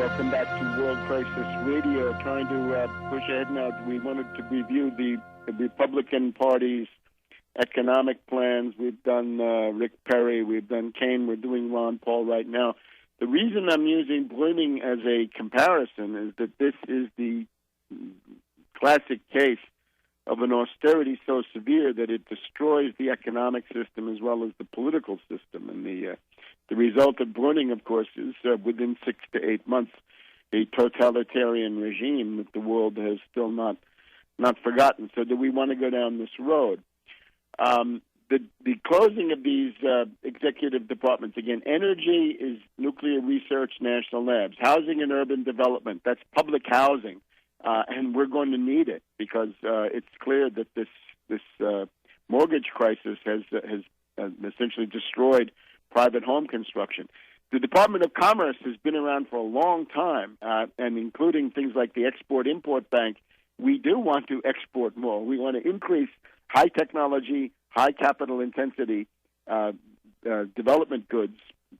Welcome back to World Crisis Radio. Trying to push ahead now. We wanted to review the Republican Party's economic plans. We've done Rick Perry, we've done Kane, we're doing Ron Paul right now. The reason I'm using Bruning as a comparison is that this is the classic case of an austerity so severe that it destroys the economic system as well as the political system. And the result of Bruning, of course, is within 6 to 8 months, a totalitarian regime that the world has still not forgotten. So do we want to go down this road? The closing of these executive departments, again, energy is nuclear research, national labs. Housing and urban development, that's public housing. And we're going to need it because it's clear that this mortgage crisis has essentially destroyed private home construction. The Department of Commerce has been around for a long time, and including things like the Export-Import Bank, we do want to export more. We want to increase high technology, high capital intensity development goods,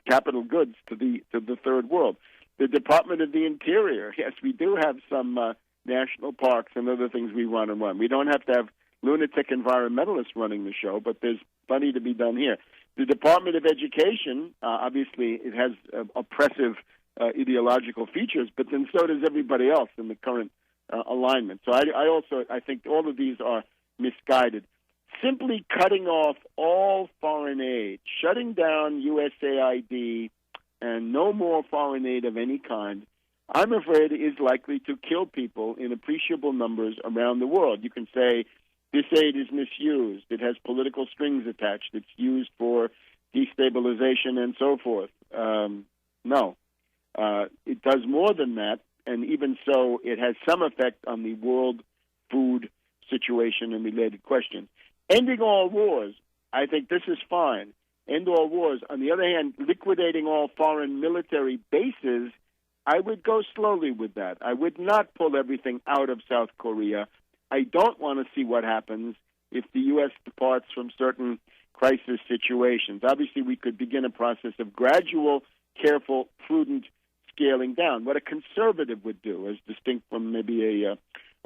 capital goods to the third world. The Department of the Interior, yes, we do have some national parks and other things we want to run. We don't have to have lunatic environmentalists running the show, but there's plenty to be done here. The Department of Education, obviously, it has oppressive ideological features, but then so does everybody else in the current alignment. So I think all of these are misguided. Simply cutting off all foreign aid, shutting down USAID, and no more foreign aid of any kind, I'm afraid is likely to kill people in appreciable numbers around the world. You can say this aid is misused. It has political strings attached. It's used for destabilization and so forth. No. It does more than that, and even so, it has some effect on the world food situation and related questions. Ending all wars, I think this is fine. End all wars. On the other hand, liquidating all foreign military bases, I would go slowly with that. I would not pull everything out of South Korea. I don't want to see what happens if the U.S. departs from certain crisis situations. Obviously, we could begin a process of gradual, careful, prudent scaling down, what a conservative would do, as distinct from maybe a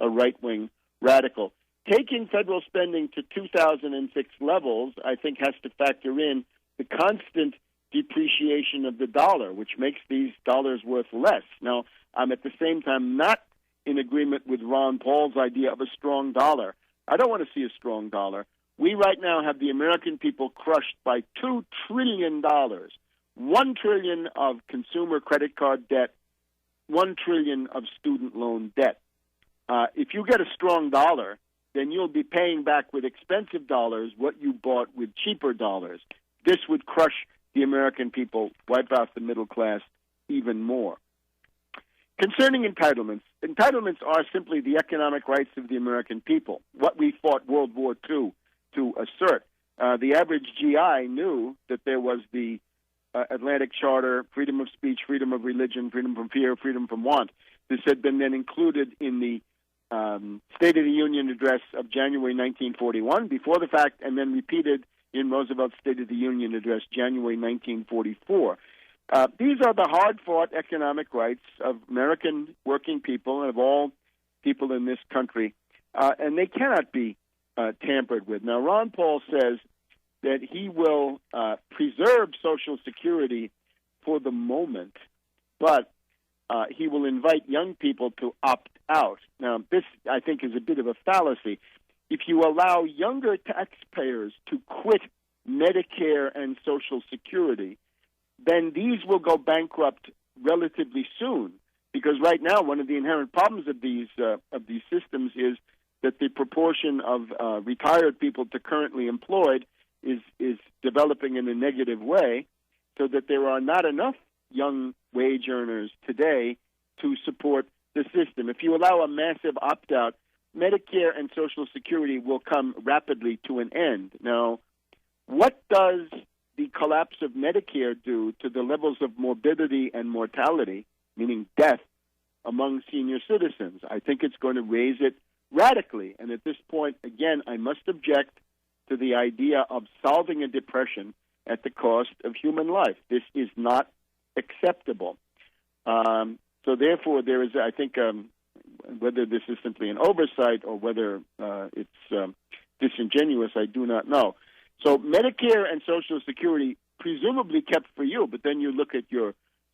right-wing radical. Taking federal spending to 2006 levels, I think, has to factor in the constant depreciation of the dollar, which makes these dollars worth less. Now, I'm at the same time not in agreement with Ron Paul's idea of a strong dollar. I don't want to see a strong dollar. We right now have the American people crushed by $2 trillion, $1 trillion of consumer credit card debt, $1 trillion of student loan debt. If you get a strong dollar, then you'll be paying back with expensive dollars what you bought with cheaper dollars. This would crush the American people, wipe out the middle class even more. Concerning entitlements, entitlements are simply the economic rights of the American people, what we fought World War II to assert. The average GI knew that there was the Atlantic Charter, freedom of speech, freedom of religion, freedom from fear, freedom from want. This had been then included in the State of the Union address of January 1941, before the fact, and then repeated in Roosevelt's State of the Union address, January 1944. These are the hard-fought economic rights of American working people and of all people in this country, and they cannot be tampered with. Now, Ron Paul says that he will preserve Social Security for the moment, but he will invite young people to opt out. Now, this, I think, is a bit of a fallacy. If you allow younger taxpayers to quit Medicare and Social Security, then these will go bankrupt relatively soon. Because right now, one of the inherent problems of these systems is that the proportion of retired people to currently employed is developing in a negative way, so that there are not enough young wage earners today to support the system. If you allow a massive opt-out, Medicare and Social Security will come rapidly to an end. Now, what does the collapse of Medicare do to the levels of morbidity and mortality, meaning death, among senior citizens? I think it's going to raise it radically. And at this point, again, I must object to the idea of solving a depression at the cost of human life. This is not acceptable. So therefore, there is, I think, whether this is simply an oversight or whether it's disingenuous, I do not know. So Medicare and Social Security presumably kept for you, but then you look at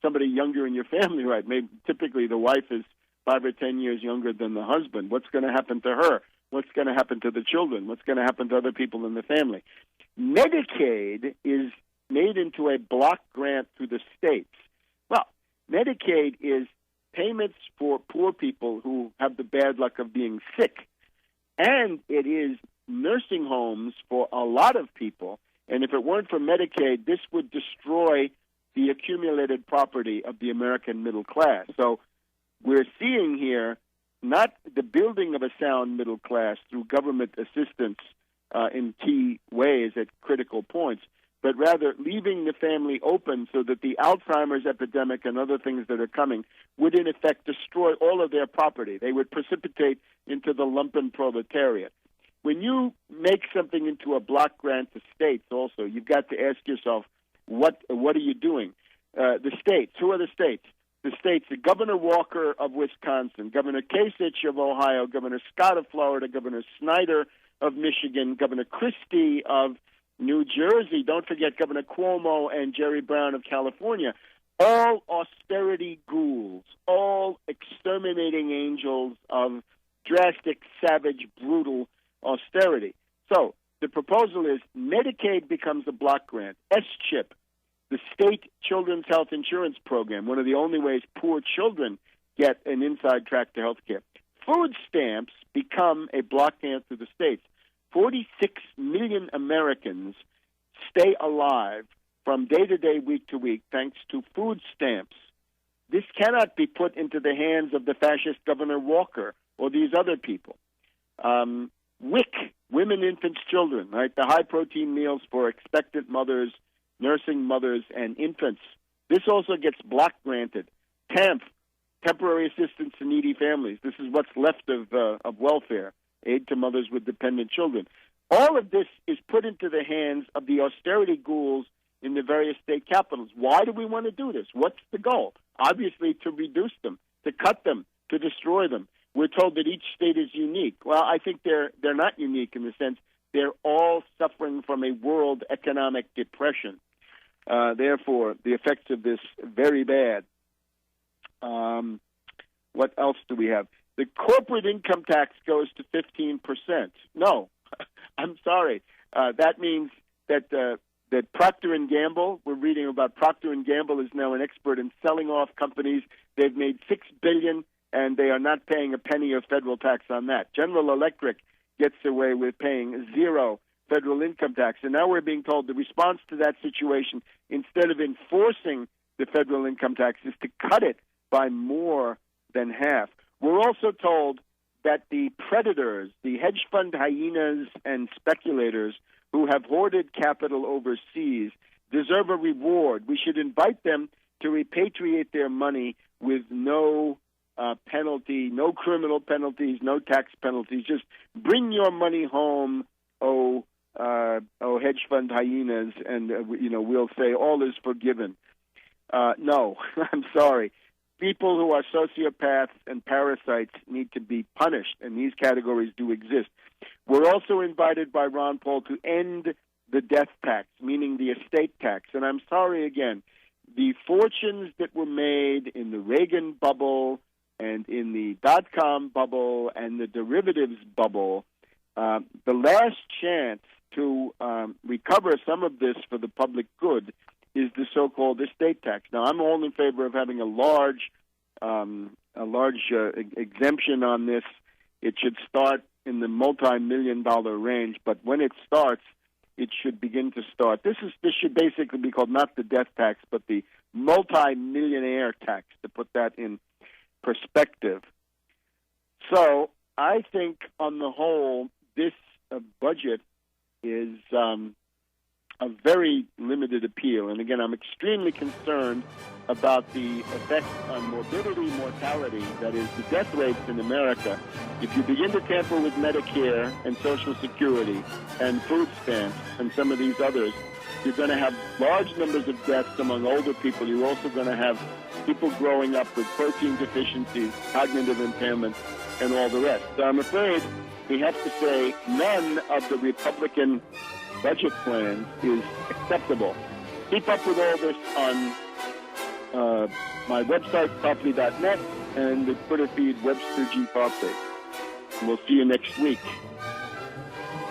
somebody younger in your family, right? Maybe typically the wife is 5 or 10 years younger than the husband. What's going to happen to her? What's going to happen to the children? What's going to happen to other people in the family? Medicaid is made into a block grant to the states. Well, Medicaid is payments for poor people who have the bad luck of being sick, and it is nursing homes for a lot of people. And if it weren't for Medicaid, this would destroy the accumulated property of the American middle class. So we're seeing here not the building of a sound middle class through government assistance in key ways at critical points, but rather leaving the family open so that the Alzheimer's epidemic and other things that are coming would, in effect, destroy all of their property. They would precipitate into the lumpen proletariat. When you make something into a block grant to states also, you've got to ask yourself, what are you doing? The states, who are the states? The states, Governor Walker of Wisconsin, Governor Kasich of Ohio, Governor Scott of Florida, Governor Snyder of Michigan, Governor Christie of New Jersey, don't forget Governor Cuomo and Jerry Brown of California, all austerity ghouls, all exterminating angels of drastic, savage, brutal austerity. So the proposal is Medicaid becomes a block grant. S-CHIP, the state children's health insurance program, one of the only ways poor children get an inside track to health care. Food stamps become a block grant to the states. 46 million Americans stay alive from day to day, week to week, thanks to food stamps. This cannot be put into the hands of the fascist Governor Walker or these other people. WIC, women, infants, children, right? The high-protein meals for expectant mothers, nursing mothers, and infants. This also gets block granted. TANF, temporary assistance to needy families. This is what's left of welfare, aid to mothers with dependent children. All of this is put into the hands of the austerity ghouls in the various state capitals. Why do we want to do this? What's the goal? Obviously, to reduce them, to cut them, to destroy them. We're told that each state is unique. Well, I think they're not unique in the sense they're all suffering from a world economic depression. Therefore, the effects of this very bad. What else do we have? The corporate income tax goes to 15%. No, I'm sorry. That means that Procter & Gamble, we're reading about Procter & Gamble is now an expert in selling off companies. They've made $6 billion, and they are not paying a penny of federal tax on that. General Electric gets away with paying zero federal income tax. And now we're being told the response to that situation, instead of enforcing the federal income tax, is to cut it by more than half. We're also told that the predators, the hedge fund hyenas and speculators who have hoarded capital overseas, deserve a reward. We should invite them to repatriate their money with no penalty, no criminal penalties, no tax penalties. Just bring your money home, hedge fund hyenas, and we'll say all is forgiven. No, I'm sorry. People who are sociopaths and parasites need to be punished, and these categories do exist. We're also invited by Ron Paul to end the death tax, meaning the estate tax. And I'm sorry again, the fortunes that were made in the Reagan bubble and in the dot-com bubble and the derivatives bubble, the last chance to recover some of this for the public good is the so-called estate tax. Now, I'm all in favor of having a large exemption on this. It should start in the multi-million-dollar range, but when it starts, it should begin to start. This should basically be called not the death tax, but the multi-millionaire tax, to put that in perspective. So I think, on the whole, this budget is a very limited appeal. And again, I'm extremely concerned about the effect on morbidity, mortality, that is, the death rates in America. If you begin to tamper with Medicare and Social Security and food stamps and some of these others, you're going to have large numbers of deaths among older people. You're also going to have people growing up with protein deficiencies, cognitive impairment, and all the rest. So I'm afraid we have to say none of the Republican budget plans is acceptable. Keep up with all this on my website, tarpley.net, and the Twitter feed, Webster G. Tarpley. We'll see you next week.